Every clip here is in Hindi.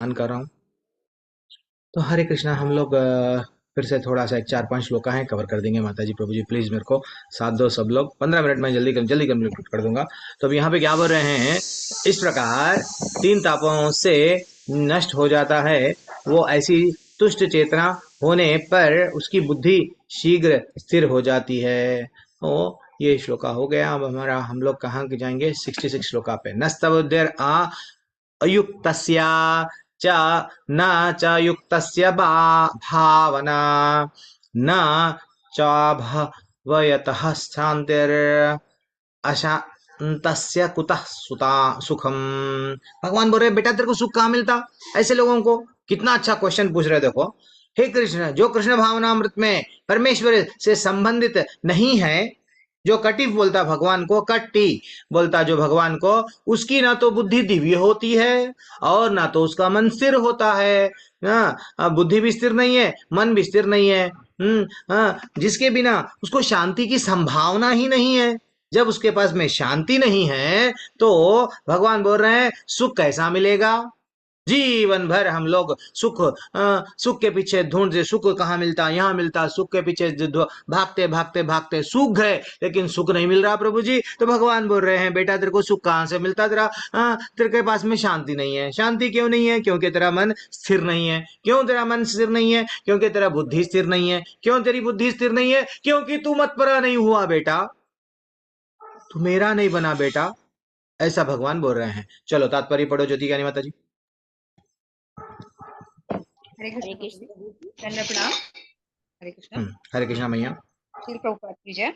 ऑन कर रहा हूँ। तो हरे कृष्णा, हम लोग फिर से थोड़ा सा एक 4-5 श्लोका है कवर कर देंगे। माता जी प्रभु जी प्लीज मेरे को साथ दो सब लोग, 15 मिनट में जल्दी कंप्लीट कर दूंगा। तो अब यहाँ पे क्या बोल रहे हैं, इस प्रकार तीन तापों से नष्ट हो जाता है वो, ऐसी तुष्ट चेतना होने पर उसकी बुद्धि शीघ्र स्थिर हो जाती है। तो ये श्लोका हो गया। अब हमारा हम लोग कहाँ के जाएंगे, 66 श्लोका पे। नस्तबुद्धिर अयुक्तस्या च न च युक्तस्य भावना न च भवयतः शान्तिर् अशांतस्य कुतः सुता सुखम। भगवान बोल रहे बेटा तेरे को सुख कहाँ मिलता ऐसे लोगों को। कितना अच्छा क्वेश्चन पूछ रहे देखो। हे कृष्ण, जो कृष्ण भावनामृत में परमेश्वर से संबंधित नहीं है, जो कटिफ बोलता भगवान को, कट्टी बोलता जो भगवान को, उसकी ना तो बुद्धि दिव्य होती है और ना तो उसका मन स्थिर होता है। बुद्धि भी स्थिर नहीं है, मन भी स्थिर नहीं है। जिसके बिना उसको शांति की संभावना ही नहीं है। जब उसके पास में शांति नहीं है तो भगवान बोल रहे हैं सुख कैसा मिलेगा। जीवन भर हम लोग सुख के पीछे ढूंढते, सुख कहाँ मिलता, यहाँ मिलता, सुख के पीछे भागते भागते भागते सुख गए, लेकिन सुख नहीं मिल रहा प्रभु जी। तो भगवान बोल रहे हैं बेटा तेरे को सुख कहाँ से मिलता, तेरे के पास में शांति नहीं है। शांति क्यों नहीं है? क्योंकि तेरा मन स्थिर नहीं है। क्यों तेरा मन स्थिर नहीं है? क्योंकि तेरा बुद्धि स्थिर नहीं है। क्यों तेरी बुद्धि स्थिर नहीं है? क्योंकि तू मतपरा नहीं हुआ बेटा, तू मेरा नहीं बना बेटा, ऐसा भगवान बोल रहे हैं। चलो तात्पर्य पढ़ो ज्योति ज्ञानी माता जी। हरे कृष्ण प्रभु जी, धन्य प्रणाम। हरे कृष्ण। हरे कृष्णा मैया। श्री प्रभुपाद की जय।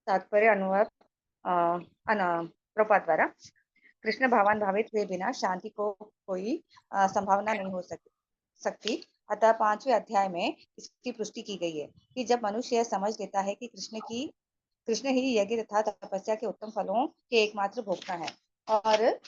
तात्पर्य अनुवाद प्रभुपाद द्वारा। कृष्ण भावान भावित हुए बिना शांति को कोई संभावना नहीं हो सकती। अतः 5वें अध्याय में इसकी पुष्टि की गई है कि जब मनुष्य यह समझ लेता है कि कृष्ण ही यज्ञ तथा तपस्या के उत्तम फलों के एकमात्र भोक्ता है और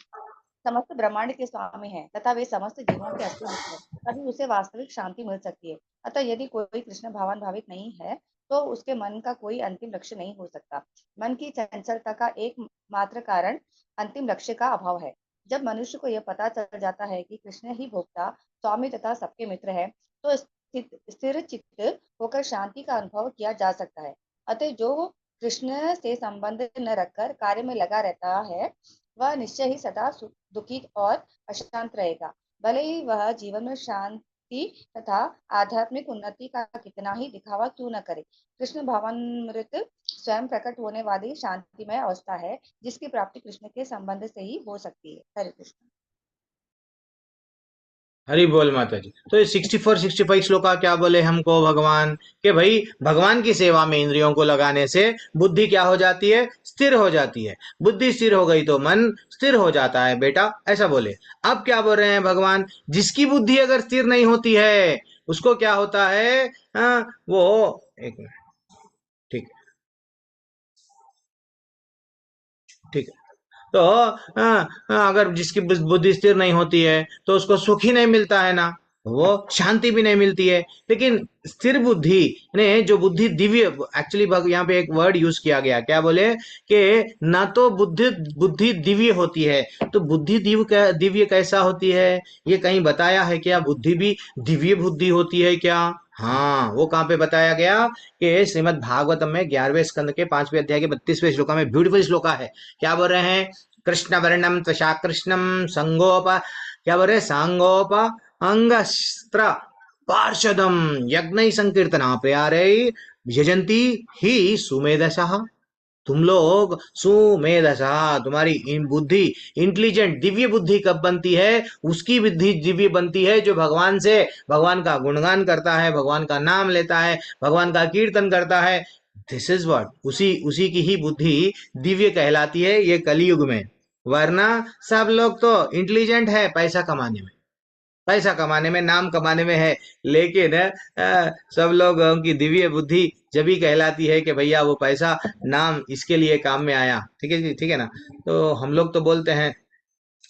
समस्त ब्रह्मांड के स्वामी हैं तथा वे समस्त जीवों के असली मित्र हैं, तभी उसे वास्तविक शांति मिल सकती है। अतः यदि कोई कृष्ण भावान भावित नहीं है तो उसके मन का कोई अंतिम लक्ष्य नहीं हो सकता। मन की चंचलता का एक मात्र कारण अंतिम लक्ष्य का अभाव है। जब मनुष्य को यह पता चल जाता है कि कृष्ण ही भोक्ता, स्वामी तथा सबके मित्र है, तो स्थिर चित्त होकर शांति का अनुभव किया जा सकता है। अतः जो कृष्ण से संबंध न रखकर कार्य में लगा रहता है वह निश्चय ही सदा दुखी और अशांत रहेगा, भले ही वह जीवन में शांति तथा आध्यात्मिक उन्नति का कितना ही दिखावा क्यों न करे। कृष्ण भावामृत स्वयं प्रकट होने वाली शांतिमय अवस्था है जिसकी प्राप्ति कृष्ण के संबंध से ही हो सकती है। हरे कृष्ण। हरि बोल माता जी। तो ये 64-65 श्लोका क्या बोले हमको भगवान, कि भाई भगवान की सेवा में इंद्रियों को लगाने से बुद्धि क्या हो जाती है, स्थिर हो जाती है। बुद्धि स्थिर हो गई तो मन स्थिर हो जाता है बेटा, ऐसा बोले। अब क्या बोल रहे हैं भगवान, जिसकी बुद्धि अगर स्थिर नहीं होती है उसको क्या होता है, वो एक मिनट, ठीक ठीक है। तो अगर जिसकी बुद्धि स्थिर नहीं होती है तो उसको सुख ही नहीं मिलता है ना, वो शांति भी नहीं मिलती है। लेकिन स्थिर बुद्धि ने जो बुद्धि दिव्य, एक्चुअली यहाँ पे एक वर्ड यूज किया गया, क्या बोले कि ना तो बुद्धि बुद्धि दिव्य होती है। तो बुद्धि दिव्य कैसा होती है, ये कहीं बताया है क्या? बुद्धि भी दिव्य बुद्धि होती है क्या? हाँ, वो कहाँ पे बताया गया कि श्रीमद् भागवतम में 11वें स्कंद के 5वें अध्याय के 32वें श्लोका में ब्यूटीफुल श्लोका है। क्या बोल रहे हैं, कृष्ण वर्णम त्वषा कृष्णम संगोप, क्या बोल रहे, सांगोप अंगस्त्र पार्षदम यज्ञ संकीर्तना प्यारे यजंती ही सुमेधसः। तुम लोग सुमेधसा, तुम्हारी इन बुद्धि इंटेलिजेंट दिव्य बुद्धि कब बनती है? उसकी बुद्धि दिव्य बनती है जो भगवान से, भगवान का गुणगान करता है, भगवान का नाम लेता है, भगवान का कीर्तन करता है। दिस इज व्हाट, उसी उसी की ही बुद्धि दिव्य कहलाती है ये कलयुग में। वरना सब लोग तो इंटेलिजेंट है पैसा कमाने में, पैसा कमाने में, नाम कमाने में है, लेकिन सब लोगों की दिव्य बुद्धि जब ही कहलाती है कि भैया वो पैसा नाम इसके लिए काम में आया। ठीक है जी, ठीक है ना। तो हम लोग तो बोलते हैं,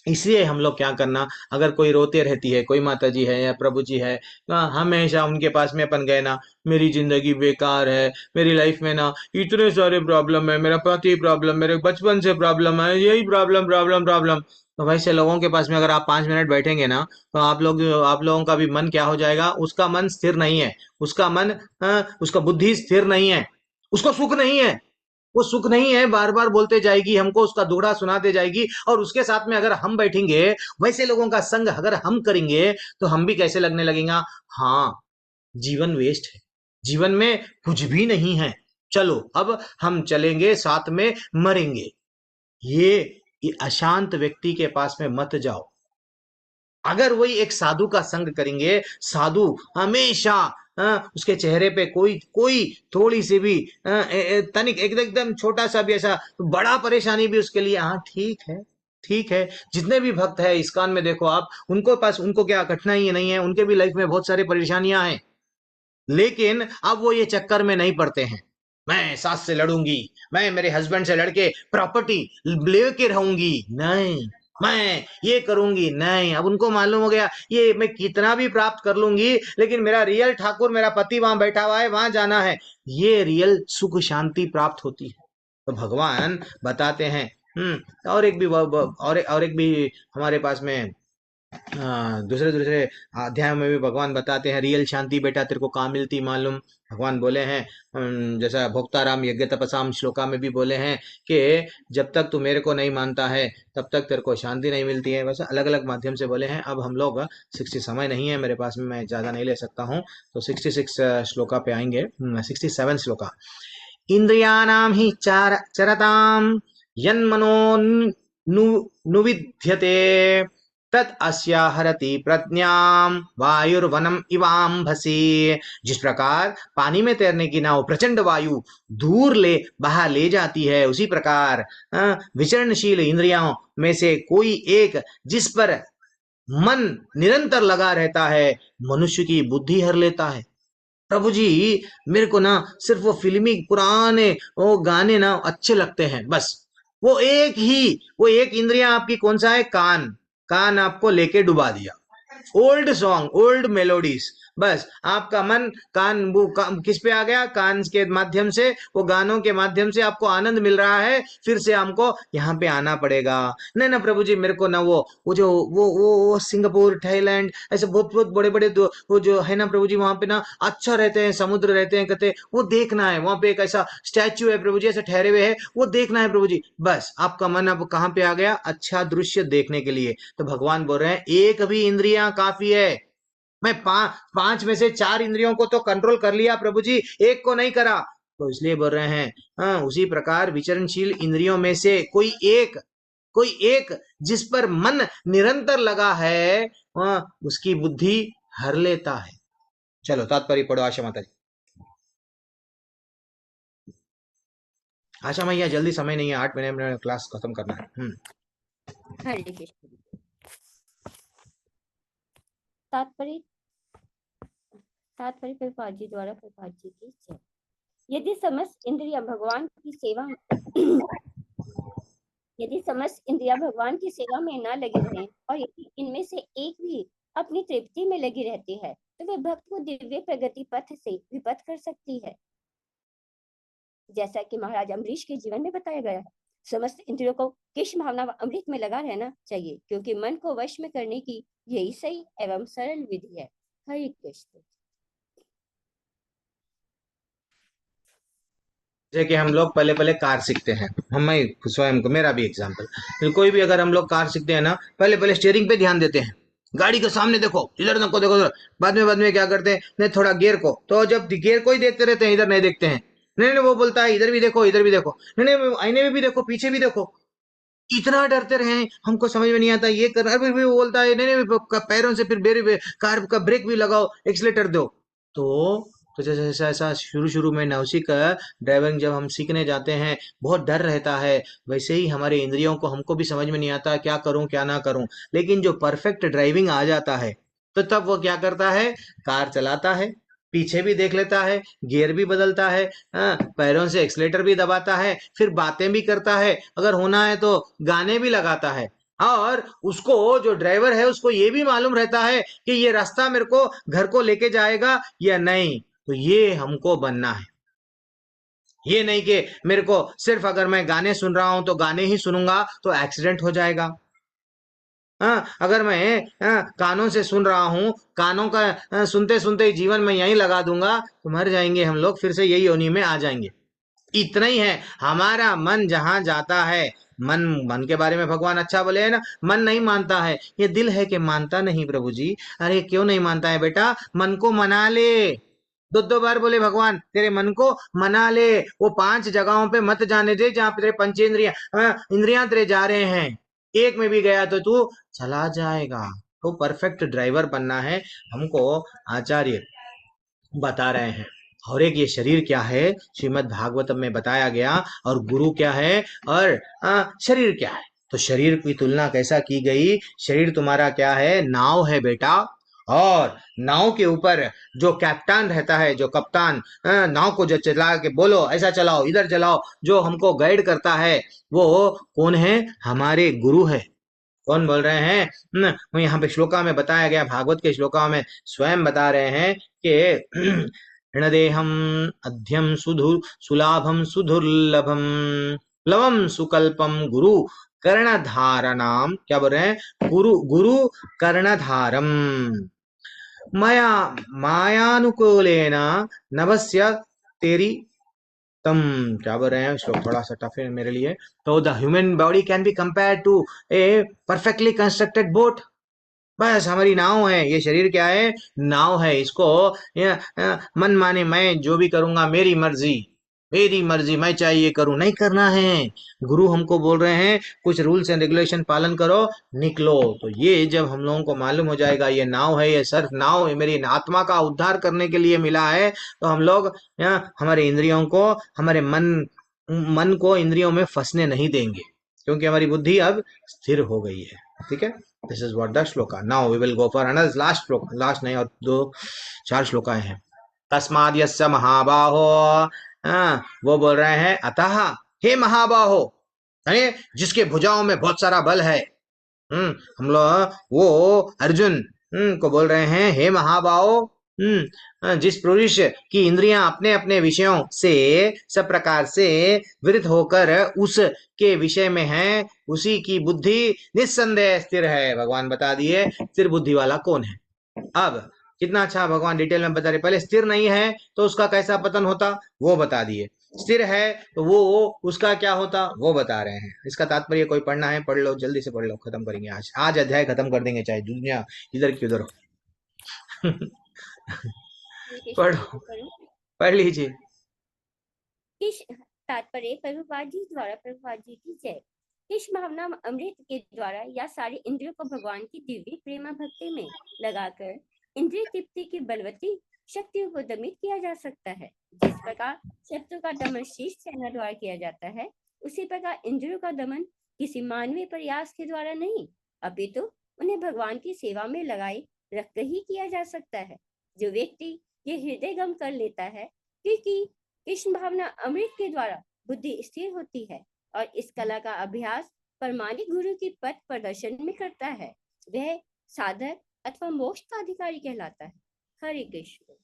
इसलिए हम लोग क्या करना, अगर कोई रोते रहती है, कोई माता जी है या प्रभु जी है ना, हमेशा उनके पास में अपन गए ना, मेरी जिंदगी बेकार है, मेरी लाइफ में ना इतने सारे प्रॉब्लम है, मेरा पति प्रॉब्लम, मेरे बचपन से प्रॉब्लम है, यही प्रॉब्लम प्रॉब्लम प्रॉब्लम। तो वैसे लोगों के पास में अगर आप 5 मिनट बैठेंगे ना, तो आप लोगों का भी मन क्या हो जाएगा, उसका मन स्थिर नहीं है। उसका मन उसका बुद्धि स्थिर नहीं है। उसको सुख नहीं है। वो सुख नहीं है, बार बार बोलते जाएगी, हमको उसका दुखड़ा सुनाते जाएगी। और उसके साथ में अगर हम बैठेंगे, वैसे लोगों का संग अगर हम करेंगे, तो हम भी कैसे लगने लगेगा, हाँ, जीवन वेस्ट है, जीवन में कुछ भी नहीं है, चलो अब हम चलेंगे साथ में, मरेंगे। ये, ये अशांत व्यक्ति के पास में मत जाओ। अगर वही एक साधु का संग करेंगे, साधु हमेशा उसके चेहरे पे कोई कोई थोड़ी सी भी तनिक एकदम छोटा सा भी ऐसा बड़ा परेशानी भी उसके लिए, हाँ ठीक है, ठीक है। जितने भी भक्त है इस्कॉन में देखो आप, उनको पास उनको क्या कठिनाई नहीं है, उनके भी लाइफ में बहुत सारी परेशानियां हैं। लेकिन अब वो ये चक्कर में नहीं पड़ते हैं, मैं सास से लड़ूंगी, मैं मेरे हस्बैंड से लड़के प्रॉपर्टी लेके रहूंगी, नहीं, मैं ये करूंगी, नहीं। अब उनको मालूम हो गया, ये मैं कितना भी प्राप्त कर लूंगी, लेकिन मेरा रियल ठाकुर, मेरा पति वहां बैठा हुआ है, वहां जाना है। ये रियल सुख शांति प्राप्त होती है। तो भगवान बताते हैं। और एक भी और एक भी हमारे पास में दूसरे दूसरे अध्याय में भी भगवान बताते हैं, रियल शांति बेटा तेरे को कहाँ मिलती मालूम। भगवान बोले हैं, जैसा भोक्ताराम यज्ञ तपसाम श्लोका में भी बोले हैं कि जब तक तू मेरे को नहीं मानता है, तब तक तेरे को शांति नहीं मिलती है। वैसे अलग अलग माध्यम से बोले हैं। अब हम लोग 60 समय नहीं है मेरे पास में, मैं ज़्यादा नहीं ले सकता हूँ, तो 66 श्लोका पे आएंगे। 67 श्लोका। इंद्रियाणाम ही चरताम यन्मनो नुविध्यते तत् अस्या हरति प्रज्ञाम वायुर्वनम इवाम्भसी। जिस प्रकार पानी में तैरने की नाव प्रचंड वायु दूर ले बहा ले जाती है, उसी प्रकार विचरणशील इंद्रियों में से कोई एक जिस पर मन निरंतर लगा रहता है, मनुष्य की बुद्धि हर लेता है। प्रभु जी, मेरे को ना सिर्फ वो फिल्मी पुराने वो गाने ना अच्छे लगते हैं, बस। वो एक ही, वो एक इंद्रिया आपकी कौन सा है, कान। कान आपको लेके डुबा दिया, ओल्ड सॉन्ग, ओल्ड मेलोडीज। बस आपका मन किस पे आ गया, कान के माध्यम से, वो गानों के माध्यम से आपको आनंद मिल रहा है, फिर से हमको यहाँ पे आना पड़ेगा। नहीं ना प्रभु जी, मेरे को ना वो जो वो सिंगापुर, थाईलैंड, ऐसे बहुत बहुत बड़े बड़े वो जो है ना प्रभु जी, वहां पे ना अच्छा रहते हैं, समुद्र रहते हैं, कहते वो देखना है। वहां पे एक ऐसा स्टैच्यू है प्रभु जी, ऐसे ठहरे हुए है, वो देखना है प्रभु जी। बस आपका मन अब कहाँ पे आ गया, अच्छा दृश्य देखने के लिए। तो भगवान बोल रहे हैं, एक भी इंद्रियां काफी है। मैं 5 में से 4 इंद्रियों को तो कंट्रोल कर लिया प्रभु जी, एक को नहीं करा। तो इसलिए बोल रहे हैं, हाँ, उसी प्रकार विचरणशील इंद्रियों में से कोई एक जिस पर मन निरंतर लगा है, उसकी बुद्धि हर लेता है। चलो तात्पर्य पढ़ो आशा माता जी। आशा मैया जल्दी, समय नहीं है, 8 मिनट में क्लास खत्म करना है। हरे कृष्ण। तात्पर्य तात्पर्य प्रभुपाद जी द्वारा, प्रभुपाद जी की जय। यदि समस्त इंद्रिया भगवान की सेवा यदि समस्त इंद्रिया भगवान की सेवा में न लगी रहें, और यदि इनमें से एक भी अपनी तृप्ति में लगी रहती है, तो वे भक्त को दिव्य प्रगति पथ से विपथ कर सकती है। जैसा कि महाराज अम्बरीश के जीवन में बताया गया है, समस्त इंद्रियों को कृष्ण भावना व अमृत में लगा रहना चाहिए, क्योंकि मन को वश में करने की यही सही एवं सरल विधि है। हरे कृष्ण। जैसे कि हम लोग पहले पहले कार सीखते हैं, हम स्वयं को, मेरा भी एग्जाम्पल, कोई भी अगर हम लोग कार सीखते हैं ना, पहले पहले स्टीयरिंग पे ध्यान देते हैं, गाड़ी के सामने देखो, इधर देखो, देखो उधर। बाद में क्या करते हैं, नहीं थोड़ा गियर को, तो जब गियर को ही देखते रहते हैं, इधर नहीं देखते हैं। नहीं नहीं, वो बोलता है इधर भी देखो, इधर भी देखो, नहीं नहीं आईने में भी देखो, पीछे भी देखो। इतना डरते रहे, हमको समझ में नहीं आता ये करना, फिर भी वो बोलता है नहीं नहीं, पैरों से फिर कार का ब्रेक भी लगाओ, एक्सीलेटर दो। तो तो जैसे जैसा ऐसा शुरू शुरू में नवसिक ड्राइविंग जब हम सीखने जाते हैं, बहुत डर रहता है। वैसे ही हमारे इंद्रियों को, हमको भी समझ में नहीं आता क्या करूं क्या ना करूं। लेकिन जो परफेक्ट ड्राइविंग आ जाता है, तो तब वो क्या करता है, कार चलाता है, पीछे भी देख लेता है, गियर भी बदलता है, पैरों से एक्सलेटर भी दबाता है, फिर बातें भी करता है, अगर होना है तो गाने भी लगाता है। और उसको, जो ड्राइवर है, उसको ये भी मालूम रहता है कि ये रास्ता मेरे को घर को लेके जाएगा या नहीं। तो ये हमको बनना है। ये नहीं कि मेरे को सिर्फ अगर मैं गाने सुन रहा हूं तो गाने ही सुनूंगा तो एक्सीडेंट हो जाएगा। अगर मैं कानों से सुन रहा हूँ, कानों का सुनते सुनते ही जीवन में यहीं लगा दूंगा, तो मर जाएंगे हम लोग, फिर से यही योनि में आ जाएंगे। इतना ही है। हमारा मन जहां जाता है, मन मन के बारे में भगवान अच्छा बोले है ना, मन नहीं मानता है, ये दिल है कि मानता नहीं प्रभु जी। अरे क्यों नहीं मानता है बेटा? मन को मना ले। दो दो बार बोले भगवान, तेरे मन को मना ले। वो 5 जगहों पे मत जाने दे जहां पे तेरे पंचेंद्रियां इंद्रियां तेरे जा रहे हैं। एक में भी गया तो तू चला जाएगा। तो परफेक्ट ड्राइवर बनना है हमको, आचार्य बता रहे हैं। और एक ये शरीर क्या है, श्रीमद् भागवतम में बताया गया, और गुरु क्या है, और शरीर क्या है। तो शरीर की तुलना कैसा की गई? शरीर तुम्हारा क्या है? नाव है बेटा। और नाव के ऊपर जो कैप्टन रहता है, जो कप्तान, नाव को जो चला के बोलो ऐसा चलाओ, इधर चलाओ, जो हमको गाइड करता है, वो कौन है? हमारे गुरु है। कौन बोल रहे हैं? वो यहाँ पे श्लोका में बताया गया, भागवत के श्लोका में स्वयं बता रहे हैं कि ऋणदेहम अध्यम सुधुर सुलाभम सुदुर्लभम लवम सुकल्पम गुरु कर्णधारणाम, क्या बोल रहे हैं? गुरु गुरु कर्णधारम मया मायानुकूलेन नभस्य तेरी तम, क्या बोल रहे हैं? श्लोक थोड़ा सा टफ है मेरे लिए। तो the human body can be compare to a perfectly constructed boat. बस हमारी नाव है, ये शरीर क्या है? नाव है। इसको मन माने मैं जो भी करूंगा, मेरी मर्जी, मेरी मर्जी, मैं चाहे ये करूं, नहीं करना है। गुरु हमको बोल रहे हैं कुछ रूल्स एंड रेगुलेशन पालन करो, निकलो। तो ये जब हम लोगों को मालूम हो जाएगा ये नाव है, ये सिर्फ नाव है, मेरी आत्मा का उद्धार करने के लिए मिला है, तो हम लोग हमारे इंद्रियों को, हमारे मन मन को इंद्रियों में फंसने नहीं देंगे, क्योंकि हमारी बुद्धि अब स्थिर हो गई है। ठीक है, this is what the shloka. Now we will go for another last shloka. Last नहीं, और 4 श्लोकाएं हैं। तस्माद यस्य महाबाहो, वो बोल रहे हैं अतः हे महाबाहो, यानी जिसके भुजाओं में बहुत सारा बल है। हम लोग वो अर्जुन को बोल रहे हैं हे महाबाहो, जिस पुरुष की इंद्रियां अपने अपने विषयों से सब प्रकार से विरत होकर उसके विषय में है, उसी की बुद्धि निस्संदेह स्थिर है। भगवान बता दिए स्थिर बुद्धि वाला कौन है। अब कितना अच्छा भगवान डिटेल में बता रहे। पहले स्थिर नहीं है तो उसका कैसा पतन होता, वो बता दिए। स्थिर है तो वो उसका क्या होता, वो बता रहे हैं। इसका तात्पर्य कोई पढ़ना है पढ़ लो, जल्दी से पढ़ लो, खत्म करेंगे आज। आज अध्याय खत्म कर देंगे, चाहे दुनिया इधर की उधर हो। पढ़ो, पढ़ लीजिए। किस तात्पर्य प्रभुपाद जी द्वारा, प्रभुपाद जी की जय। किस भावना अमृत के द्वारा या सारे इंद्रियों को भगवान की दिव्य प्रेमा भक्ति में लगाकर इंद्रिय तृप्ति की बलवती शक्तियों को दमित किया जा सकता है। जिस प्रकार शत्रु का दमन शीर्ष सेना द्वारा किया जाता है, उसी प्रकार इंद्रियों का दमन किसी मानवीय प्रयास के द्वारा नहीं, अपितु उन्हें भगवान की सेवा में लगाए रखकर ही किया जा सकता है। जो व्यक्ति ये हृदय गम कर लेता है, क्योंकि कृष्ण भावना अमृत के द्वारा बुद्धि स्थिर होती है और इस कला का अभ्यास परमाणिक गुरु की पथ प्रदर्शन में करता है, वह साधक अथवा मोक्ष का अधिकारी कहलाता है। हरे कृष्ण।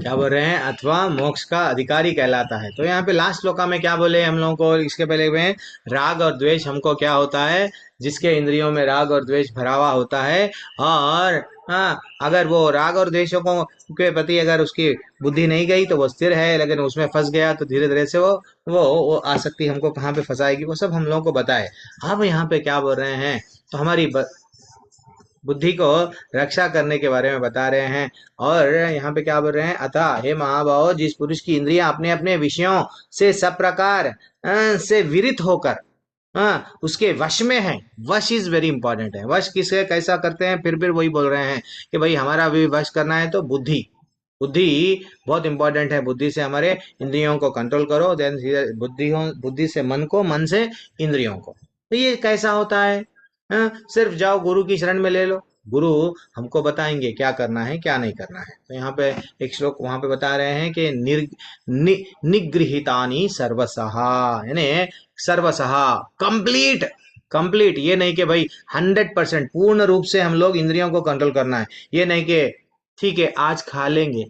क्या बोल रहे हैं? अथवा मोक्ष का अधिकारी कहलाता है। तो यहाँ पे लास्ट श्लोका में क्या बोले हम लोगों को? इसके पहले में राग और द्वेष हमको क्या होता है? जिसके इंद्रियों में राग और द्वेष भरा हुआ होता है, और अगर वो राग और द्वेषों को के प्रति अगर उसकी बुद्धि नहीं गई तो वो स्थिर है, लेकिन उसमें फंस गया तो धीरे धीरे से वो आसक्ति हमको कहाँ पे फंसाएगी, वो सब हम लोगों को बताए। अब यहाँ पे क्या बोल रहे हैं? तो हमारी बुद्धि को रक्षा करने के बारे में बता रहे हैं। और यहाँ पे क्या बोल रहे हैं? अतः हे महाभाव, जिस पुरुष की इंद्रियां अपने अपने विषयों से सब प्रकार से विरित होकर उसके वश में है। वश इज वेरी इंपॉर्टेंट है। वश किसे कैसा करते हैं? फिर वही बोल रहे हैं कि भाई हमारा भी वश करना है तो बुद्धि, बुद्धि बहुत इंपॉर्टेंट है। बुद्धि से हमारे इंद्रियों को कंट्रोल करो, देन बुद्धि से मन को, मन से इंद्रियों को। तो ये कैसा होता है? सिर्फ जाओ गुरु की शरण में ले लो, गुरु हमको बताएंगे क्या करना है क्या नहीं करना है। तो यहाँ पे एक श्लोक वहां पे बता रहे हैं कि निगृहितानि सर्वसः, यानी सर्वसः कंप्लीट। कंप्लीट ये नहीं कि भाई 100% पूर्ण रूप से हम लोग इंद्रियों को कंट्रोल करना है। ये नहीं कि ठीक है आज खा लेंगे,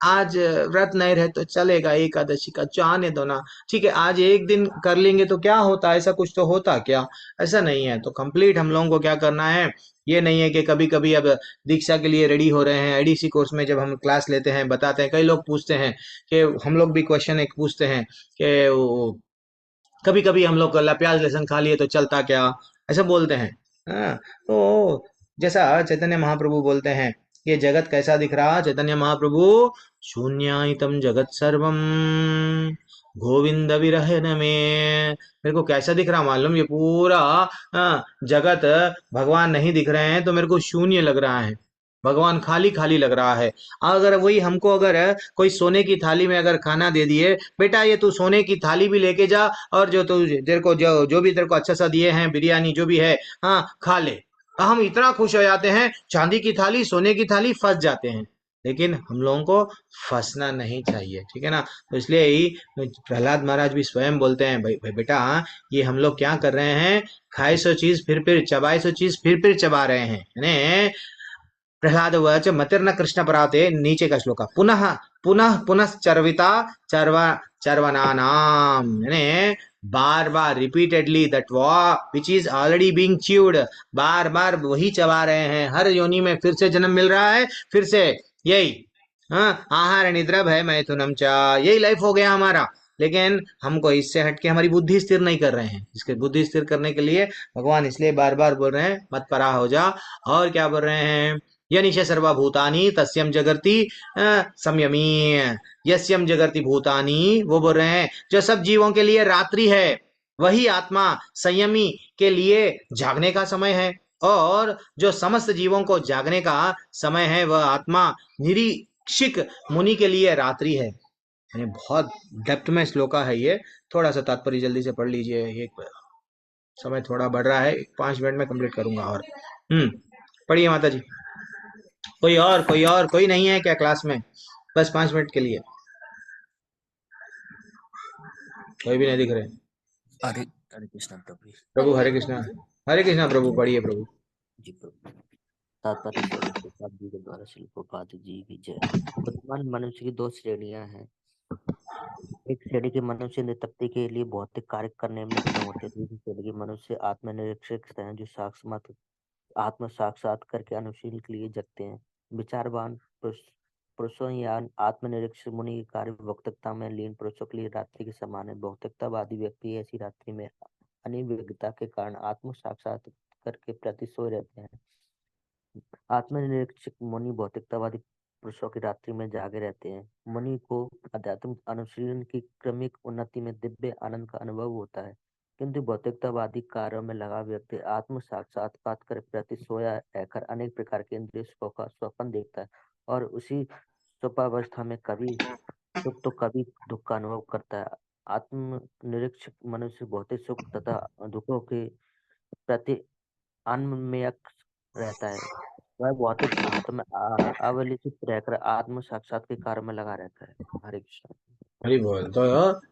आज व्रत नहीं रहे तो चलेगा, एकादशी का जाने दो ना, ठीक है आज एक दिन कर लेंगे तो क्या होता, ऐसा कुछ तो होता क्या? ऐसा नहीं है। तो कंप्लीट हम लोगों को क्या करना है, ये नहीं है कि कभी कभी अब दीक्षा के लिए रेडी हो रहे हैं, एडीसी कोर्स में जब हम क्लास लेते हैं बताते हैं, कई लोग पूछते हैं कि हम लोग भी क्वेश्चन एक पूछते हैं कि कभी कभी हम लोग प्याज लहसुन खा लिए तो चलता क्या, ऐसा बोलते हैं। हाँ, तो जैसा चैतन्य महाप्रभु बोलते हैं, ये जगत कैसा दिख रहा चैतन्य महाप्रभु, शून्यायतम जगत सर्वम गोविंद विरहन में, मेरे को कैसा दिख रहा मालूम, ये पूरा जगत भगवान नहीं दिख रहे हैं तो मेरे को शून्य लग रहा है, भगवान खाली खाली लग रहा है। अगर वही हमको अगर कोई सोने की थाली में अगर खाना दे दिए, बेटा ये तू सोने की थाली भी लेके जा, और जो तू तेरे को जो भी तेरे को अच्छा सा दिए हैं बिरयानी जो भी है, हाँ खा ले, हम इतना खुश हो जाते हैं, चांदी की थाली सोने की थाली फंस जाते हैं। लेकिन हम लोगों को फंसना नहीं चाहिए, ठीक है ना। तो इसलिए ही प्रहलाद महाराज भी स्वयं बोलते हैं, भाई भाई बेटा ये हम लोग क्या कर रहे हैं, खाए सो चीज फिर चबाए सो चीज फिर चबा रहे हैं, यानी प्रहलाद उवाच मतिर्न कृष्ण पराते, नीचे का श्लोक, पुनः पुनः पुनश्चर्विता चर्वा चर्वनानाम, यानी बार बार repeatedly that which is already being chewed, बार बार वही चबा रहे हैं, हर योनि में फिर से जन्म मिल रहा है, फिर से यही, हाँ आहार निद्रा भय मैथुनम चा, यही लाइफ हो गया हमारा। लेकिन हमको इससे हटके हमारी बुद्धि स्थिर नहीं कर रहे हैं, इसके बुद्धि स्थिर करने के लिए भगवान इसलिए बार बार बोल रहे हैं मत परा हो जा। और क्या बोल रहे हैं, यनिश सर्वभूतानि तस्यम जगर्ति संयमी, यस्यम जगर्ति भूतानि, वो बोल रहे हैं जो सब जीवों के लिए रात्रि है वही आत्मा संयमी के लिए जागने का समय है, और जो समस्त जीवों को जागने का समय है वह आत्मा निरीक्षिक मुनि के लिए रात्रि है। यानी बहुत डेप्थ में श्लोका है ये, थोड़ा सा तात्पर्य जल्दी से पढ़ लीजिए, ये समय थोड़ा बढ़ रहा है, 5 मिनट में कंप्लीट करूंगा। और पढ़िए माता जी। कोई नहीं है क्या क्लास में, बस 5 मिनट के लिए, कोई भी नहीं दिख रहे। हरे हरे कृष्णा प्रभु। प्रभु हरे कृष्णा प्रभु, पढ़िए प्रभु। जी प्रभु। तात्पर्य श्री प्रभुपाद जी के द्वारा श्री प्रभुपाद जी की जय। वर्तमान मनुष्य की 2 श्रेणियां हैं। एक श्रेणी के मनुष्य नितप्ति के लिए भौतिक कार्य करने में सक्षम होते हैं, दूसरी श्रेणी के मनुष्य आत्मनिरीक्षक हैं जो साक्षात आत्म साक्षात करके अनुशील के लिए जगते हैं। विचारवान पुरुषों या आत्मनिरीक्षक मुनि के कार्य भौतिकता में लीन पुरुषों के लिए रात्रि के समान है। भौतिकतावादी व्यक्ति ऐसी रात्रि में अनिविज्ञता के कारण आत्म साक्षात करके प्रति सोए रहते हैं। आत्मनिरीक्षक मुनि भौतिकतावादी पुरुषों की रात्रि में जागे रहते हैं। मुनि को आध्यात्मिक अनुशीलन की क्रमिक उन्नति में दिव्य आनंद का अनुभव होता है, किंतु भौतिकतावादी कार्यों में लगा व्यक्ति आत्म साक्षात्कार कर प्रति सोया रहकर अनेक प्रकार के इंद्रिय सुखों का स्वप्न देखता है और उसी स्वप्नावस्था में कभी सुख तो कभी दुख का अनुभव करता है। आत्मनिरीक्षक मनुष्य भौतिक सुख तथा दुखों के प्रति अनम्यक रहता है। वह भौतिक सुख में अवलिप्त रहकर आत्म साक्षात के कार्य में लगा रहता है। हरे कृष्ण। हरि बोल। तो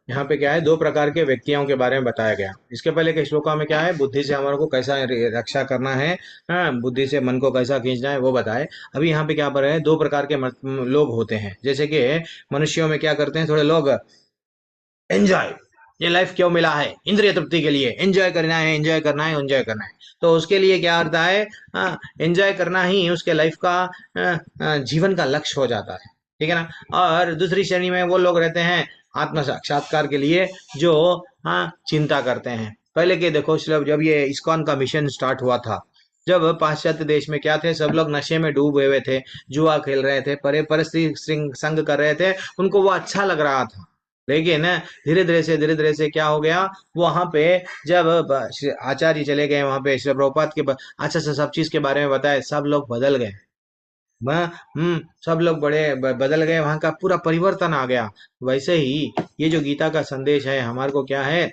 यहाँ पे क्या है, 2 प्रकार के व्यक्तियों के बारे में बताया गया। इसके पहले के श्लोकों में क्या है, बुद्धि से हमारे को कैसा रक्षा करना है, हाँ बुद्धि से मन को कैसा खींचना है वो बताए। अभी यहाँ पे क्या पर है, 2 प्रकार के लोग होते हैं। जैसे कि मनुष्यों में क्या करते हैं, थोड़े लोग एंजॉय, ये लाइफ क्यों मिला है, इंद्रिय तृप्ति के लिए एंजॉय करना है, एंजॉय करना है, एंजॉय करना है। तो उसके लिए क्या करता है, एंजॉय करना ही उसके लाइफ का जीवन का लक्ष्य हो जाता है, ठीक है ना। और दूसरी श्रेणी में वो लोग रहते हैं आत्म साक्षात्कार के लिए जो चिंता करते हैं। पहले के देखो, जब ये इस्कॉन का मिशन स्टार्ट हुआ था, जब पाश्चात्य देश में क्या थे, सब लोग नशे में डूबे हुए थे, जुआ खेल रहे थे, परस्त्री संग कर रहे थे, उनको वो अच्छा लग रहा था। लेकिन धीरे धीरे से क्या हो गया, वहां पे जब आचार्य चले गए, वहां पे श्री प्रभुपाद के अच्छा से सब चीज के बारे में बताए, सब लोग बदल गए। सब लोग बदल गए, वहां का पूरा परिवर्तन आ गया। वैसे ही ये जो गीता का संदेश है हमारे को क्या है,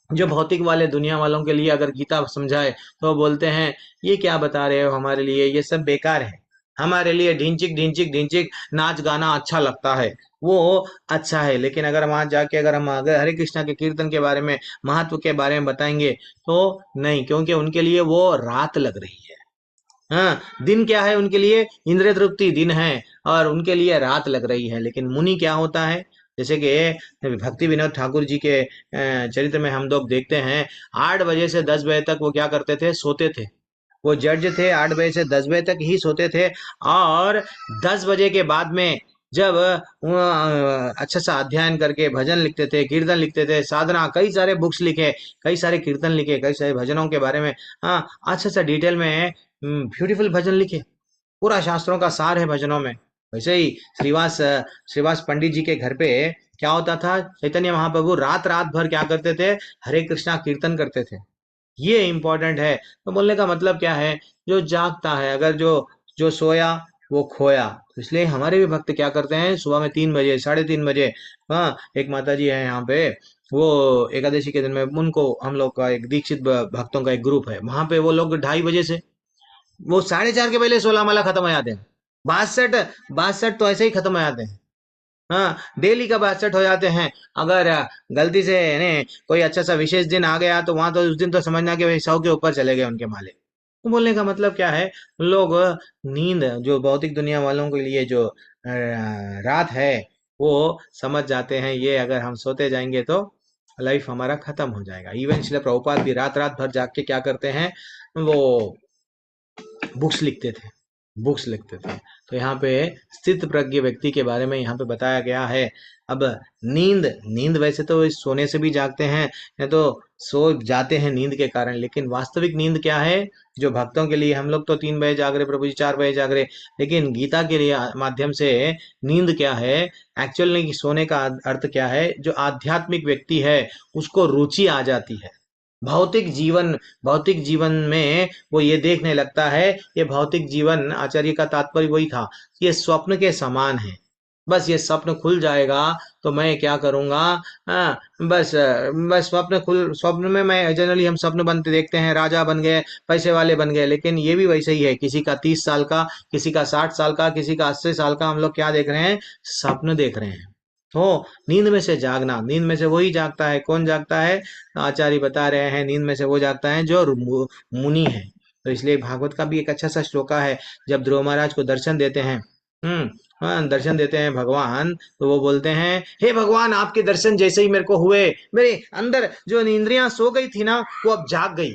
जो भौतिक वाले दुनिया वालों के लिए अगर गीता समझाए तो बोलते हैं ये क्या बता रहे हो, हमारे लिए ये सब बेकार है, हमारे लिए ढिंचिक ढिंचिक ढिंचिक नाच गाना अच्छा लगता है, वो अच्छा है। लेकिन अगर वहां जाके अगर हम अगर हरे कृष्णा के कीर्तन के बारे में, महत्व के बारे में बताएंगे तो नहीं, क्योंकि उनके लिए वो रात लग रही है। हाँ, दिन क्या है उनके लिए, इंद्रिय तृप्ति दिन है, और उनके लिए रात लग रही है। लेकिन मुनि क्या होता है, जैसे कि भक्ति विनोद ठाकुर जी के चरित्र में हम लोग देखते हैं, 8 बजे से 10 बजे तक वो क्या करते थे, सोते थे। वो जज थे, 8 बजे से 10 बजे तक ही सोते थे। और 10 बजे के बाद में जब अच्छा सा अध्ययन करके भजन लिखते थे, कीर्तन लिखते थे, साधना, कई सारे बुक्स लिखे, कई सारे कीर्तन लिखे, कई सारे भजनों के बारे में हाँ अच्छा सा डिटेल में ब्यूटीफुल भजन लिखे। पूरा शास्त्रों का सार है भजनों में। वैसे ही श्रीवास पंडित जी के घर पे क्या होता था, चैतन्य महाप्रभु रात रात भर क्या करते थे, हरे कृष्णा कीर्तन करते थे। ये इंपॉर्टेंट है। तो बोलने का मतलब क्या है, जो जागता है, अगर जो जो सोया वो खोया। तो इसलिए हमारे भी भक्त क्या करते हैं, सुबह में 3 बजे, 3:30 बजे, हाँ एक माता जी है यहाँ पे, वो एकादशी के दिन में उनको हम लोग का एक दीक्षित भक्तों का एक ग्रुप है, वहां पे वो लोग 2:30 बजे से वो 4:30 के पहले 16 माला खत्म हो जाते हैं। 62 62 तो ऐसे ही खत्म हो जाते हैं। हाँ डेली का 62 हो जाते हैं। अगर गलती से ने कोई अच्छा सा विशेष दिन आ गया तो वहां तो उस दिन तो समझना कि भाई 100 के ऊपर चले गए उनके माले। तो बोलने का मतलब क्या है, लोग नींद जो भौतिक दुनिया वालों के लिए जो रात है वो समझ जाते हैं, ये अगर हम सोते जाएंगे तो लाइफ हमारा खत्म हो जाएगा। इवन श्रील प्रभुपाद भी रात रात भर जाग के क्या करते हैं, वो बुक्स लिखते थे, बुक्स लिखते थे। तो यहाँ पे स्थित प्रज्ञ व्यक्ति के बारे में यहाँ पे बताया गया है। अब नींद, नींद वैसे तो इस सोने से भी जागते हैं, या तो सो जाते हैं नींद के कारण, लेकिन वास्तविक नींद क्या है, जो भक्तों के लिए हम लोग तो 3 बजे जाग रहे, प्रभु जी 4 बजे जाग रहे, लेकिन गीता के लिए माध्यम से नींद क्या है, एक्चुअली सोने का अर्थ क्या है, जो आध्यात्मिक व्यक्ति है उसको रुचि आ जाती है भौतिक जीवन, भौतिक जीवन में वो ये देखने लगता है, ये भौतिक जीवन, आचार्य का तात्पर्य वही था, ये स्वप्न के समान है। बस ये स्वप्न खुल जाएगा तो मैं क्या करूंगा, हाँ, बस स्वप्न में मैं जनरली हम स्वप्न बनते देखते हैं, राजा बन गए, पैसे वाले बन गए, लेकिन ये भी वैसे ही है, किसी का 30 साल का, किसी का 60 साल का, किसी का 80 साल का, हम लोग क्या देख रहे हैं, स्वप्न देख रहे हैं। तो नींद में से जागना, नींद में से वही जागता है, कौन जागता है, आचार्य बता रहे हैं, नींद में से वो जागता है जो मुनि है। तो इसलिए भागवत का भी एक अच्छा सा श्लोका है, जब ध्रुव महाराज को दर्शन देते हैं, हाँ दर्शन देते हैं भगवान, तो वो बोलते हैं, हे भगवान आपके दर्शन जैसे ही मेरे को हुए, मेरे अंदर जो इंद्रियां सो गई थी ना, वो अब जाग गई,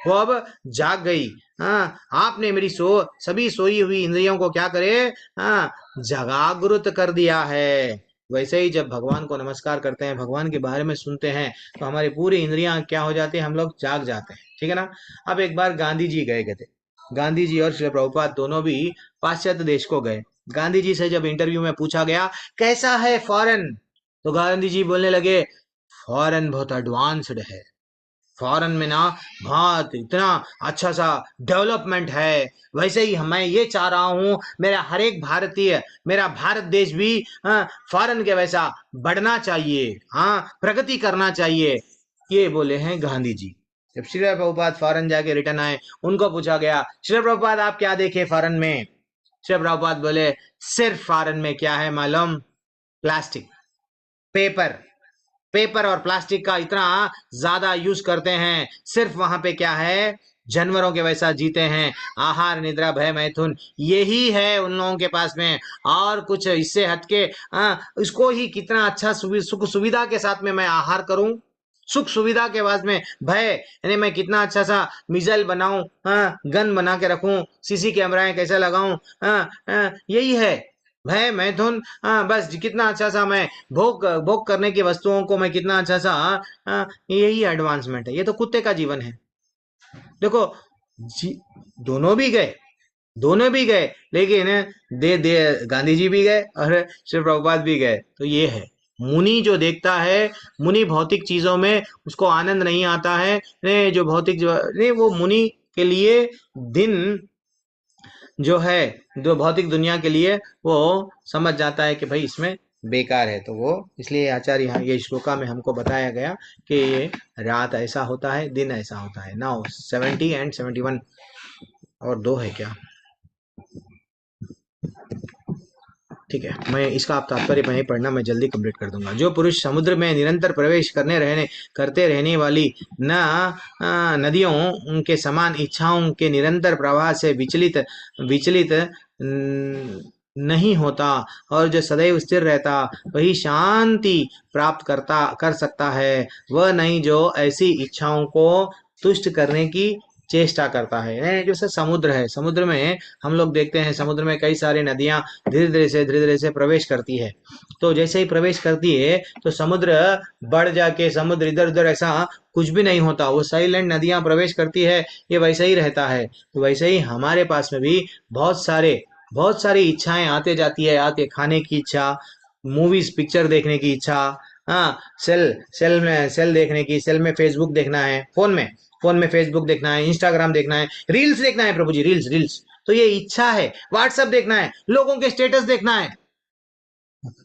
वो अब जाग गई। हाँ आपने मेरी सभी सोई हुई इंद्रियों को क्या करे, हाँ जागृत कर दिया है। वैसे ही जब भगवान को नमस्कार करते हैं, भगवान के बारे में सुनते हैं, तो हमारी पूरी इंद्रियां क्या हो जाती है, हम लोग जाग जाते हैं। ठीक है ना। अब एक बार गांधी जी गए थे, गांधी जी और श्री प्रभुपाद दोनों भी पाश्चात्य देश को गए। गांधी जी से जब इंटरव्यू में पूछा गया कैसा है फॉरेन, तो गांधी जी बोलने लगे, फॉरेन बहुत एडवांस्ड है, फॉरेन में ना बहुत इतना अच्छा सा डेवलपमेंट है। वैसे ही मैं ये चाह रहा हूँ, मेरा हर एक भारतीय, मेरा भारत देश भी फॉरेन के वैसा बढ़ना चाहिए, हाँ प्रगति करना चाहिए। ये बोले हैं गांधी जी। जब श्री प्रभुपाद फॉरेन जाके रिटर्न आए, उनको पूछा गया, श्री प्रभुपाद आप क्या देखे फॉरेन में। श्री प्रभुपाद बोले, सिर्फ फॉरेन में क्या है मालूम, प्लास्टिक, पेपर, पेपर और प्लास्टिक का इतना ज्यादा यूज करते हैं। सिर्फ वहां पे क्या है, जानवरों के वैसा जीते हैं, आहार निद्रा भय मैथुन, यही है उन लोगों के पास में, और कुछ इससे हटके इसको ही कितना अच्छा सुख सुविधा के साथ में मैं आहार करूं, सुख सुविधा के बाद में भय, यानी मैं कितना अच्छा सा मिसाइल बनाऊं, गन बना के रखूं, सीसी कैमराएं कैसे लगाऊं, यही है भय मैथुन। बस कितना अच्छा सा मैं भोग भोग करने की वस्तुओं को मैं कितना अच्छा सा, यही एडवांसमेंट है। ये तो कुत्ते का जीवन है। देखो दोनों भी गए, दोनों भी गए, लेकिन दे दे गांधी जी भी गए और श्री प्रभुपाद भी गए। तो ये है मुनि जो देखता है, मुनि भौतिक चीजों में उसको आनंद नहीं आता है, ने जो भौतिक ने वो मुनि के लिए दिन जो है, जो भौतिक दुनिया के लिए वो समझ जाता है कि भाई इसमें बेकार है। तो वो इसलिए आचार्य यहाँ ये श्लोका में हमको बताया गया कि ये रात ऐसा होता है, दिन ऐसा होता है। नाउ 70 एंड 71 और 2 है क्या, ठीक है, मैं इसका आप तात्पर्य नहीं पढ़ना, मैं जल्दी कंप्लीट कर दूंगा। जो पुरुष समुद्र में निरंतर प्रवेश करते रहने वाली नदियों के समान इच्छाओं के निरंतर प्रवाह से विचलित विचलित नहीं होता, और जो सदैव स्थिर रहता वही शांति प्राप्त कर सकता है। वह नहीं जो ऐसी इच्छाओं को तुष्ट करने की चेष्टा करता है। जैसे समुद्र है, समुद्र में हम लोग देखते हैं, समुद्र में कई सारी नदियां धीरे धीरे से प्रवेश करती है। तो जैसे ही प्रवेश करती है तो समुद्र बढ़ जाके समुद्र इधर उधर ऐसा कुछ भी नहीं होता, वो साइलेंट नदियां प्रवेश करती है, ये वैसे ही रहता है। तो वैसे ही हमारे पास में भी बहुत सारी इच्छाएं आते जाती है, आते खाने की इच्छा, मूवीज पिक्चर देखने की इच्छा, हाँ, सेल देखने की, सेल में फेसबुक देखना है, फोन में फेसबुक देखना है, इंस्टाग्राम देखना है, रील्स देखना है प्रभु जी, रील्स। तो ये इच्छा है। व्हाट्सएप देखना है, लोगों के स्टेटस देखना है,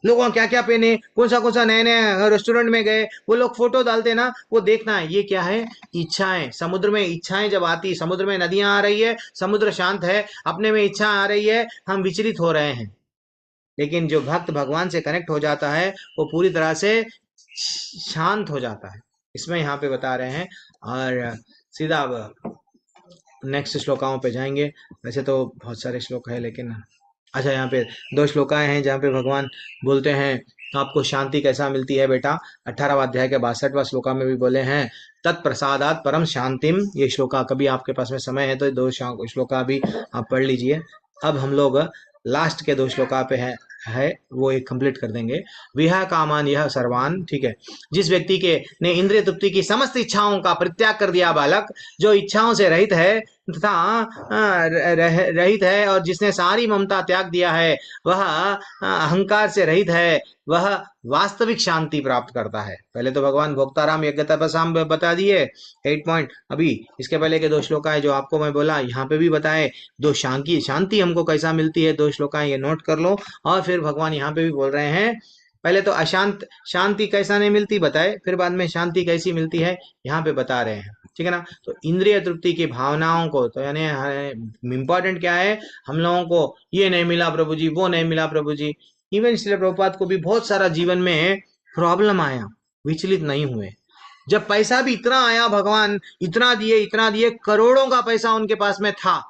लोगों क्या क्या पहने, कौन सा नए नए रेस्टोरेंट में गए, वो लोग फोटो डालते ना, वो देखना है। ये क्या है? इच्छाएं। समुद्र में इच्छाएं जब आती, समुद्र में नदियां आ रही है, समुद्र शांत है, अपने में इच्छा आ रही है, हम विचलित हो रहे हैं। लेकिन जो भक्त भगवान से कनेक्ट हो जाता है वो पूरी तरह से शांत हो जाता है। इसमें यहाँ पे बता रहे हैं। और सीधा अब नेक्स्ट श्लोकाओं पे जाएंगे। वैसे तो बहुत सारे श्लोक है, लेकिन अच्छा, यहाँ पे 2 श्लोकाएं हैं जहाँ पे भगवान बोलते हैं आपको शांति कैसा मिलती है बेटा। 18वां अध्याय के 62वां श्लोका में भी बोले हैं, तत्प्रसादात परम शांतिम। ये श्लोका, कभी आपके पास में समय है तो 2 श्लोका भी आप पढ़ लीजिए। अब हम लोग लास्ट के 2 श्लोका पे है वो एक कंप्लीट कर देंगे। विहा कामान यह सर्वान, ठीक है। जिस व्यक्ति के ने इंद्रिय तृप्ति की समस्त इच्छाओं का परित्याग कर दिया बालक, जो इच्छाओं से रहित है तथा रहित है, और जिसने सारी ममता त्याग दिया है, वह अहंकार से रहित है, वह वास्तविक शांति प्राप्त करता है। पहले तो भगवान भोक्ताराम यज्ञतपसाम बता दिए 8 पॉइंट। अभी इसके पहले के 2 श्लोकाएं जो आपको मैं बोला, यहाँ पे भी बताए। शांति हमको कैसा मिलती है, 2 श्लोकाएं ये नोट कर लो। और फिर भगवान यहाँ पे भी बोल रहे हैं, पहले तो शांति कैसा नहीं मिलती बताए, फिर बाद में शांति कैसी मिलती है यहाँ पे बता रहे हैं, ठीक है ना। तो इंद्रिय तृप्ति की भावनाओं को, तो यानी इम्पोर्टेंट क्या है, हम लोगों को ये नहीं मिला प्रभु जी, वो नहीं मिला प्रभु जी। इवन श्रील प्रभुपाद को भी बहुत सारा जीवन में प्रॉब्लम आया, विचलित नहीं हुए। जब पैसा भी इतना आया, भगवान इतना दिए, करोड़ों का पैसा उनके पास में था,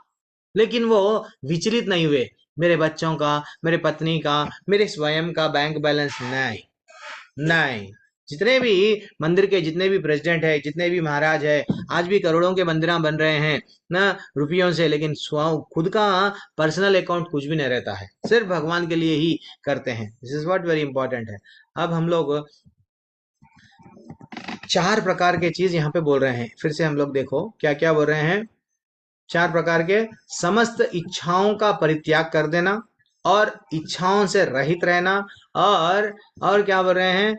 लेकिन वो विचलित नहीं हुए। मेरे बच्चों का, मेरे पत्नी का, मेरे स्वयं का बैंक बैलेंस नहीं। जितने भी मंदिर के जितने भी प्रेसिडेंट है, जितने भी महाराज है, आज भी करोड़ों के मंदिर बन रहे हैं ना रुपयों से, लेकिन खुद का पर्सनल अकाउंट कुछ भी नहीं रहता है, सिर्फ भगवान के लिए ही करते हैं। This is what very important है। अब हम लोग 4 प्रकार के चीज यहाँ पे बोल रहे हैं। फिर से हम लोग देखो क्या क्या बोल रहे हैं। 4 प्रकार के, समस्त इच्छाओं का परित्याग कर देना, और इच्छाओं से रहित रहना, और क्या बोल रहे हैं,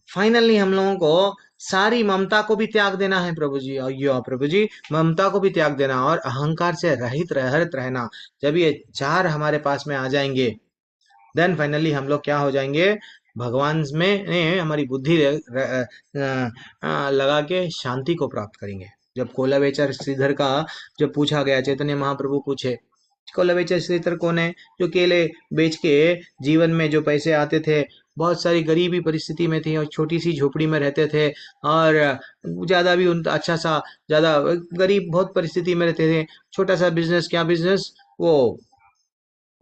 फाइनली हम लोगों को सारी ममता को भी त्याग देना है प्रभु जी। अयो प्रभु जी, ममता को भी त्याग देना और अहंकार से रहित रहना। जब ये 4 हमारे पास में आ जाएंगे, देन फाइनली हम लोग क्या हो जाएंगे, भगवान में हमारी बुद्धि लगा के शांति को प्राप्त करेंगे। जब कोलावेचर श्रीधर का जब पूछा गया, चैतन्य महाप्रभु पूछे, कोलावेचर श्रीधर कौन है? जो केले बेच के जीवन में जो पैसे आते थे, बहुत सारी गरीबी परिस्थिति में थी और छोटी सी झोपड़ी में रहते थे, और ज्यादा भी उन अच्छा सा, ज्यादा गरीब बहुत परिस्थिति में रहते थे। छोटा सा बिजनेस, क्या बिजनेस, वो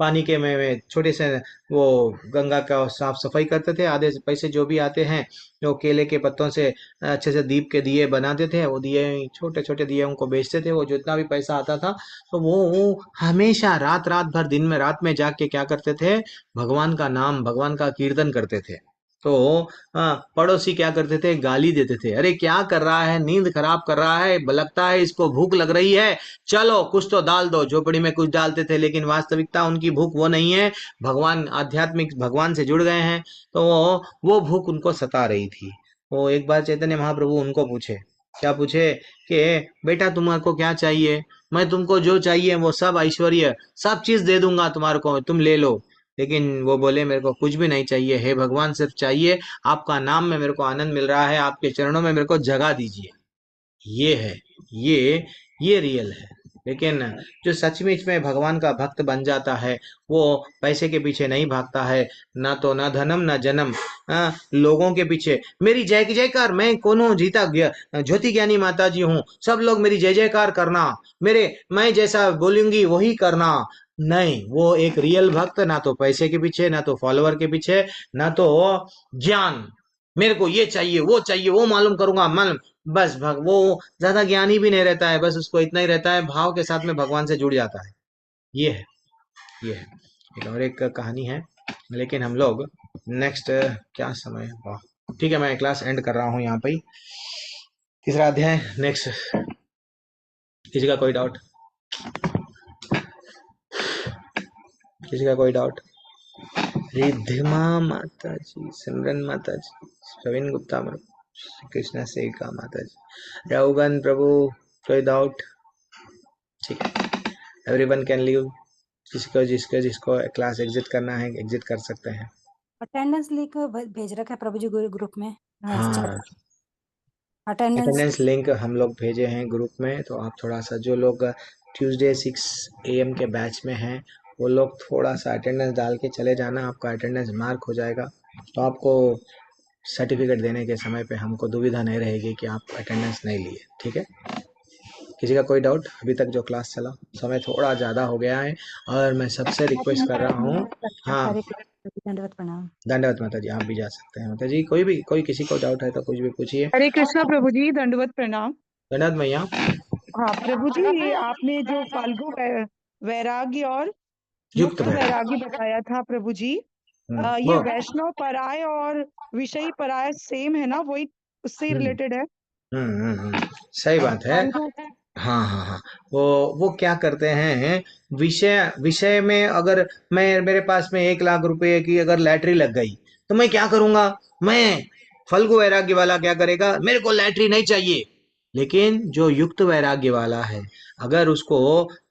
पानी के में छोटे से वो गंगा का साफ सफाई करते थे। आधे पैसे जो भी आते हैं, जो केले के पत्तों से अच्छे से दीप के दिए बनाते थे, वो दिए, छोटे छोटे दिए उनको बेचते थे। वो जितना भी पैसा आता था, तो वो हमेशा रात भर, दिन में रात में जाग के क्या करते थे, भगवान का नाम, भगवान का कीर्तन करते थे। तो पड़ोसी क्या करते थे, गाली देते थे, अरे क्या कर रहा है, नींद खराब कर रहा है, लगता है इसको भूख लग रही है, चलो कुछ तो डाल दो। झोपड़ी में कुछ डालते थे, लेकिन वास्तविकता उनकी भूख वो नहीं है, भगवान, आध्यात्मिक भगवान से जुड़ गए हैं, तो वो भूख उनको सता रही थी। वो एक बार चैतन्य महाप्रभु उनको पूछे, क्या पूछे कि बेटा तुमको क्या चाहिए, मैं तुमको जो चाहिए वो सब ऐश्वर्य, सब चीज दे दूंगा तुम्हारे को, तुम ले लो। लेकिन वो बोले, मेरे को कुछ भी नहीं चाहिए, हे भगवान, सिर्फ चाहिए आपका नाम में मेरे को आनंद मिल रहा है, आपके चरणों में मेरे को जगा दीजिए। ये है, ये रियल है। लेकिन जो सचमुच में भगवान का भक्त बन जाता है, वो पैसे के पीछे नहीं भागता है, ना तो ना धनम ना जन्म, लोगों के पीछे। मेरी जय जयकार, मैं कोनो जीता ज्योति ज्ञानी माता जी हूँ, सब लोग मेरी जय जयकार करना, मैं जैसा बोलूंगी वही करना, नहीं, वो एक रियल भक्त ना तो पैसे के पीछे, ना तो फॉलोवर के पीछे, ना तो ज्ञान, मेरे को ये चाहिए वो मालूम करूंगा मालूम, बस वो ज्यादा ज्ञानी भी नहीं रहता है, बस उसको इतना ही रहता है, भाव के साथ में भगवान से जुड़ जाता है। ये है, ये है। एक और एक कहानी है, लेकिन हम लोग नेक्स्ट, क्या समय है, वाह, ठीक है, मैं क्लास एंड कर रहा हूँ यहाँ पे ही। तीसरा अध्याय नेक्स्ट। किसी का कोई डाउट? किसी का कोई डाउट? रिद्धिमा माता जी, सिमरन माता जी, प्रवीण गुप्ता कृष्णा सेविका माता जी, राहुगन प्रभु, कोई डाउट? ठीक है, एवरीवन कैन लीव। जिसको जिसको जिसको क्लास एग्जिट करना है एग्जिट कर सकते हैं। अटेंडेंस लिंक भेज रखा है प्रभु जी ग्रुप में। हाँ, अटेंडेंस अटेंडेंस लिंक हम लोग भेजे हैं ग्रुप में, तो आप थोड़ा सा, जो लोग ट्यूसडे 6 AM के बैच में हैं, वो लोग थोड़ा सा अटेंडेंस डाल के चले जाना, आपका अटेंडेंस मार्क हो जाएगा, तो आपको सर्टिफिकेट देने के समय पे हमको दुविधा नहीं रहेगी कि आप अटेंडेंस नहीं लिए। ठीक है, किसी का कोई डाउट? अभी तक जो क्लास चला, समय थोड़ा ज़्यादा हो गया है, और मैं सबसे रिक्वेस्ट कर रहा हूँ। हाँ, हरे कृष्ण, दंडवत प्रणाम। दंडवत माता जी, आप भी जा सकते हैं माता जी, कोई किसी को डाउट है तो कुछ भी पूछिए। हरे कृष्णा प्रभु जी, दंडवत प्रणाम। दंडवत मैया। हाँ प्रभु जी, ये आपने जो फाल्गु वैराग्य और युक्त युक्त है। वैराग्य बताया था प्रभु जी, ये वो वैष्णव पराय और विषयी पराय सेम है ना, वही उससे हम्म, रिलेटेड है? सही बात है। फाल्गु। हाँ हाँ हाँ, वो क्या करते हैं, विषय विषय में, अगर मेरे पास में 1 लाख रुपए की अगर लैटरी लग गई, तो मैं क्या करूंगा? मैं फल्गु वैराग्य वाला क्या करेगा, मेरे को लैटरी नहीं चाहिए। लेकिन जो युक्त वैराग्य वाला है, अगर उसको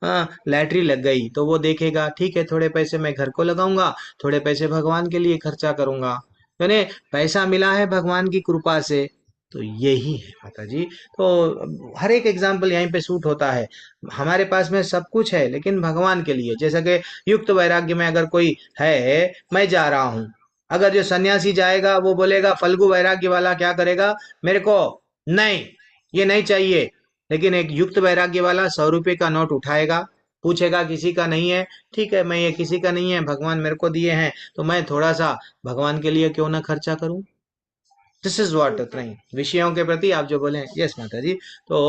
लैटरी लग गई, तो वो देखेगा, ठीक है, थोड़े पैसे मैं घर को लगाऊंगा, थोड़े पैसे भगवान के लिए खर्चा करूंगा, यानी पैसा मिला है भगवान की कृपा से। तो यही है माता जी। तो हर एक एग्जाम्पल यहीं पे सूट होता है। हमारे पास में सब कुछ है, लेकिन भगवान के लिए, जैसा कि युक्त वैराग्य में अगर कोई है, मैं जा रहा हूँ, अगर जो सन्यासी जाएगा वो बोलेगा, फल्गु वैराग्य वाला क्या करेगा, मेरे को नहीं, ये नहीं चाहिए। लेकिन एक युक्त वैराग्य वाला 100 रुपए का नोट उठाएगा, पूछेगा किसी का नहीं है, ठीक है, मैं ये किसी का नहीं है, भगवान मेरे को दिए हैं, तो मैं थोड़ा सा भगवान के लिए क्यों ना खर्चा करूं। दिस इज व्हाट, उतना ही विषयों के प्रति आप जो बोले। यस माता जी। तो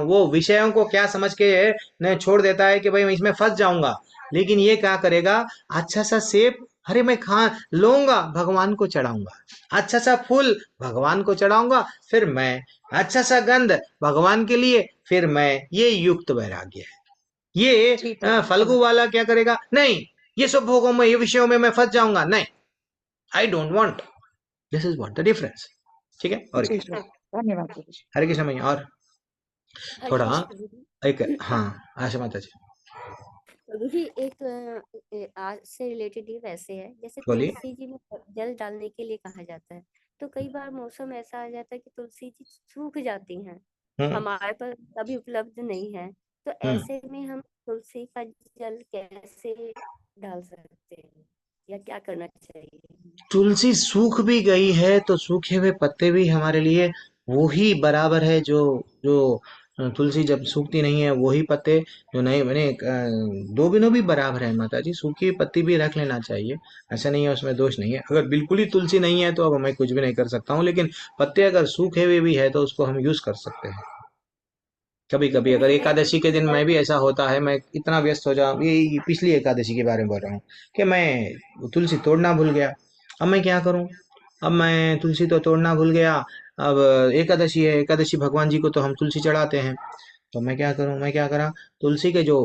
वो विषयों को क्या समझ के ने छोड़ देता है कि भाई मैं इसमें फंस जाऊंगा, लेकिन ये क्या करेगा, अच्छा सा सेब, अरे मैं खा लूंगा, भगवान को चढ़ाऊंगा, अच्छा सा फूल भगवान को चढ़ाऊंगा, फिर मैं, अच्छा सा गंध भगवान के लिए, फिर मैं, ये युक्त वैराग्य है। ये ठीक है। फल्गु वाला क्या करेगा, नहीं, ये सब भोगों में, ये विषयों में मैं फंस जाऊंगा, नहीं, I don't want. This is what the difference. ठीक है, और ठीक है, धन्यवाद प्रभु जी। हरे कृष्ण मैया। और हरे थोड़ा कृष्ण प्रभु जी। एक, हाँ, आशा माता जी प्रभु जी, एक आज से रिलेटेड ही वैसे है, जैसे बोलिए। तुलसी जी में जल डालने के लिए कहा जाता है, तो कई बार मौसम ऐसा आ जाता है कि तुलसी जी सूख जाती हैं, हम्म हमारे पास कभी उपलब्ध नहीं है, तो हम्म ऐसे में हम तुलसी का जल कैसे डाल सकते हैं या क्या करना चाहिए? तुलसी सूख भी गई है, तो सूखे हुए पत्ते भी हमारे लिए वो ही बराबर है, जो जो तुलसी जब सूखती नहीं है वही पत्ते, जो नहीं बने, दोनों भी बराबर है माता जी, सूखी पत्ती भी रख लेना चाहिए, ऐसा नहीं है, उसमें दोष नहीं है। अगर बिल्कुल ही तुलसी नहीं है तो अब मैं कुछ भी नहीं कर सकता हूँ, लेकिन पत्ते अगर सूखे हुए भी है तो उसको हम यूज कर सकते हैं। कभी जी कभी प्रभु अगर जी, मैं एकादशी के दिन मैं भी, ऐसा होता है, मैं इतना व्यस्त हो जाऊं, ये पिछली एकादशी के बारे में बोल रहा हूँ, कि मैं तुलसी तोड़ना भूल गया। अब मैं क्या करूं, अब मैं तुलसी तो तोड़ना भूल गया, अब एकादशी है, एकादशी भगवान जी को तो हम तुलसी चढ़ाते हैं, तो मैं क्या करूं, मैं क्या करा, तुलसी के जो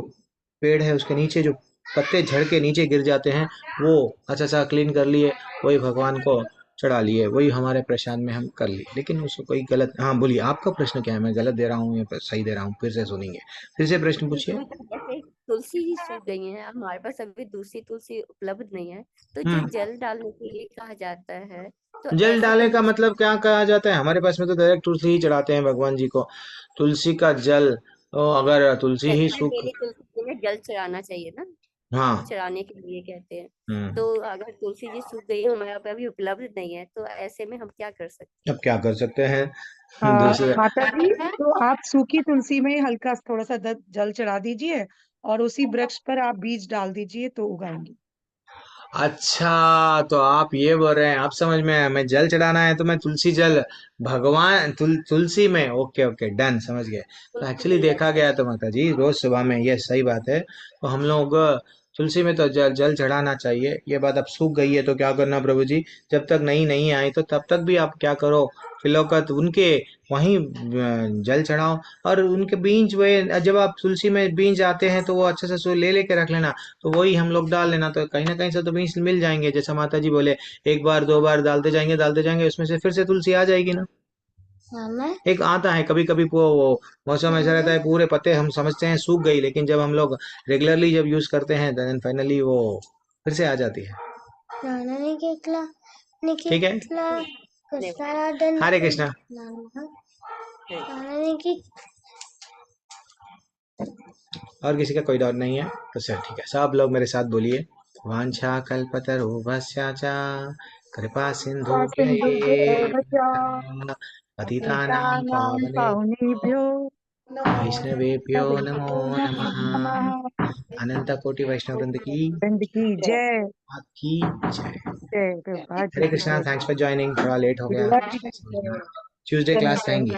पेड़ है उसके नीचे जो पत्ते झड़ के नीचे गिर जाते हैं, वो अच्छा सा क्लीन कर लिए, वही भगवान को चढ़ा लिए, वही हमारे प्रसाद में हम कर लिए। लेकिन उसको कोई गलत, हाँ बोलिए, आपका प्रश्न क्या है, मैं गलत दे रहा हूँ या सही दे रहा हूँ, फिर से सुनेंगे, फिर से प्रश्न जी पूछिए। प्रभु जी, जैसे तुलसी ही सूख गई है, हमारे पास अभी दूसरी तुलसी उपलब्ध नहीं है, तो जो हम्म जल डालने के लिए कहा जाता है, तो जल ऐसे डाले का कंडीशन मतलब क्या कहा जाता है, हमारे पास में तो डायरेक्ट तुलसी ही चढ़ाते हैं भगवान जी को, तुलसी का जल, तो अगर तुलसी ही जैसे सूख, डेली तुलसी में जल चढ़ाना चाहिए ना, हाँ, चढ़ाने के लिए कहते हैं, हम्म तो अगर तुलसी जी सूख गई है, हमारे यहाँ पे अभी उपलब्ध नहीं है, तो ऐसे में हम क्या कर सकते अब क्या कर सकते हैं, आ, दूसरे, माता जी, तो आप सूखी तुलसी में हल्का थोड़ा सा जल चढ़ा दीजिए, और उसी वृक्ष पर आप बीज डाल दीजिए तो उगाएंगे। अच्छा, तो आप ये बोल रहे हैं, आप समझ में आया। मैं जल चढ़ाना है तो मैं तुलसी जल, भगवान तुलसी में, ओके ओके डन, समझ गए। तो एक्चुअली देखा गया तो माता जी रोज सुबह में, ये सही बात है। तो हम लोग तुलसी में तो जल जल चढ़ाना चाहिए। ये बात अब सूख गई है तो क्या करना प्रभु जी, जब तक नई नहीं आई तो तब तक भी आप क्या करो, फिलोकत उनके वहीं जल चढ़ाओ। और उनके बीज, वे जब आप तुलसी में बीज आते हैं तो वो अच्छे से ले लेके रख लेना, तो वही हम लोग डाल लेना, तो कहीं ना कहीं से तो बीज मिल जाएंगे। जैसा माता जी बोले, एक बार दो बार डालते जाएंगे, उसमें से फिर से तुलसी आ जाएगी ना। एक आता है कभी कभी वो मौसम ऐसा रहता है, पूरे पत्ते हम समझते हैं सूख गई, लेकिन जब हम लोग रेगुलरली जब यूज करते हैं देन फाइनली वो फिर से आ जाती है। ठीक है, हरे कृष्णा। और किसी का कोई डाउट नहीं है तो सर ठीक है, सब लोग मेरे साथ बोलिए। वांछा कल्पतरुभ्यश्च च कृपा सिन्धुभ्यैव च पतितानां पावने पावनेभ्यो वैष्णवेभ्यो नमो नमः। नमः। अनंत कोटि वैष्णव वृंद की वृंद की जय। आपकी जय। जय प्रभुपाद जी हरे की कृष्णा, जय। थैंक्स फॉर ज्वाइनिंग, थोड़ा लेट हो गया। Love you. ट्यूसडे क्लास रहेंगी।